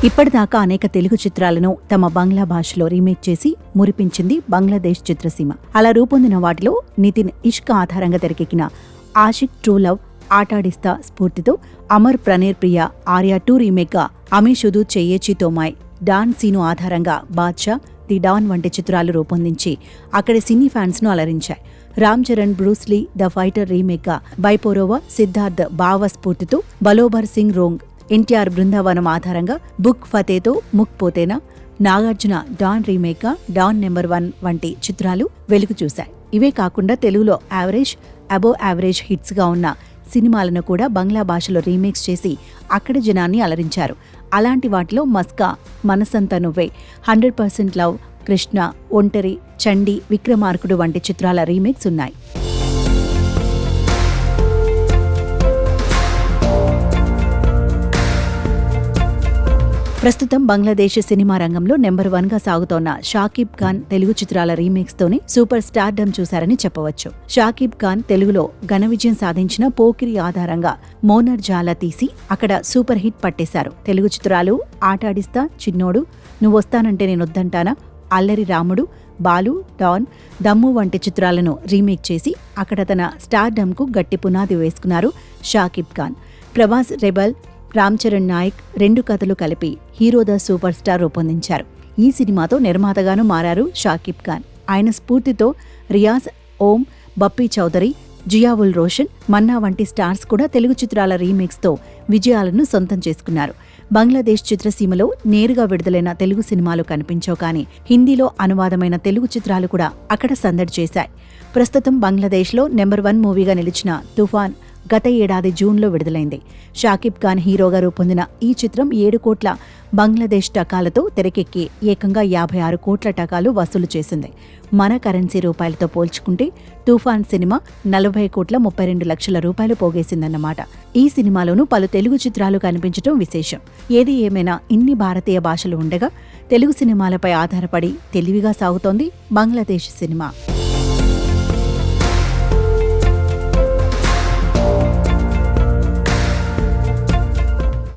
ఇప్పటిదాకా అనేక తెలుగు చిత్రాలను తమ బంగ్లా భాషలో రీమేక్ చేసి మురిపించింది బంగ్లాదేశ్ చిత్రసీమ. అలా రూపొందిన వాటిలో నితిన్ ఇష్క్ ఆధారంగా తెరకెక్కిన ఆషిక్ ట్రూ లవ్, ఆటాడిస్తా స్ఫూర్తితో అమర్ ప్రణేర్ ప్రియ, ఆర్యా 2 రీమేక్గా అమీషుదు చెయ్యేచి తోమాయ్, డాన్ సీను ఆధారంగా బాద్షా, ది డాన్ వంటి చిత్రాలు రూపొందించి అక్కడి సినీ ఫ్యాన్స్ ను అలరించాయి. Ram Charan Bruce Lee the fighter రీమేక్గా బైపోరోవా, సిద్ధార్థ్ బావ స్ఫూర్తితో బలోబర్ సింగ్ రోంగ్, ఎన్టీఆర్ బృందావనం ఆధారంగా బుక్ ఫతేతో ముక్ పోతేనా, నాగార్జున డాన్ రీమేక్గా డాన్ నెంబర్ 1 వంటి చిత్రాలు వెలుగు చూశాయి. ఇవే కాకుండా తెలుగులో యావరేజ్, అబోవ్ యావరేజ్ హిట్స్గా ఉన్న సినిమాలను కూడా బంగ్లా భాషలో రీమేక్స్ చేసి అక్కడి జనాన్ని అలరించారు. అలాంటి వాటిలో మస్కా, మనసంతా నువ్వే, 100% లవ్, కృష్ణ, ఒంటరి, చండి, విక్రమార్కుడు వంటి చిత్రాల రీమేక్స్ ఉన్నాయి. ప్రస్తుతం బంగ్లాదేశ్ సినిమా రంగంలో నెంబర్ 1గా సాగుతోన్న షాకిబ్ ఖాన్ తెలుగు చిత్రాల రీమేక్స్ తోనే సూపర్ స్టార్డమ్ చూశారని చెప్పవచ్చు. షాకిబ్ ఖాన్ తెలుగులో ఘన విజయం సాధించిన పోకిరి ఆధారంగా మోనర్ జాలా తీసి అక్కడ సూపర్ హిట్ పట్టేశారు. తెలుగు చిత్రాలు ఆటాడిస్తా, చిన్నోడు, నువ్వొస్తానంటే నేనొద్దంటానా, అల్లరి రాముడు, బాలు, డాన్, దమ్ము వంటి చిత్రాలను రీమేక్ చేసి అక్కడ తన స్టార్డమ్కు గట్టి పునాది వేసుకున్నారు షాకిబ్ ఖాన్. ప్రభాస్ రెబల్, రామ్ చరణ్ నాయక్ 2 కథలు కలిపి హీరో ద సూపర్ స్టార్ రూపొందించారు. ఈ సినిమాతో నిర్మాతగాను మారారు షాకిబ్ ఖాన్. ఆయన స్ఫూర్తితో రియాజ్, ఓం, బప్పీ చౌదరి, జియా ఉల్ రోషన్, మన్నా వంటి స్టార్స్ కూడా తెలుగు చిత్రాల రీమేక్స్తో విజయాలను సొంతం చేసుకున్నారు. బంగ్లాదేశ్ చిత్రసీమలో నేరుగా విడుదలైన తెలుగు సినిమాలు కనిపించవు, కానీ హిందీలో అనువాదమైన తెలుగు చిత్రాలు కూడా అక్కడ సందడి చేశాయి. ప్రస్తుతం బంగ్లాదేశ్లో నెంబర్ 1 మూవీగా నిలిచిన తుఫాన్ గత ఏడాది జూన్లో విడుదలైంది. షాకిబ్ ఖాన్ హీరోగా రూపొందిన ఈ చిత్రం 7 కోట్ల బంగ్లాదేశ్ టకాలతో తెరకెక్కి ఏకంగా 56 కోట్ల టకాలు వసూలు చేసింది. మన కరెన్సీ రూపాయలతో పోల్చుకుంటే తుఫాన్ సినిమా 40 కోట్ల 32 లక్షల రూపాయలు పోగేసిందన్నమాట. ఈ సినిమాలోనూ పలు తెలుగు చిత్రాలు కనిపించడం విశేషం. ఏది ఏమైనా ఇన్ని భారతీయ భాషలు ఉండగా తెలుగు సినిమాలపై ఆధారపడి తెలివిగా సాగుతోంది బంగ్లాదేశ్ సినిమా.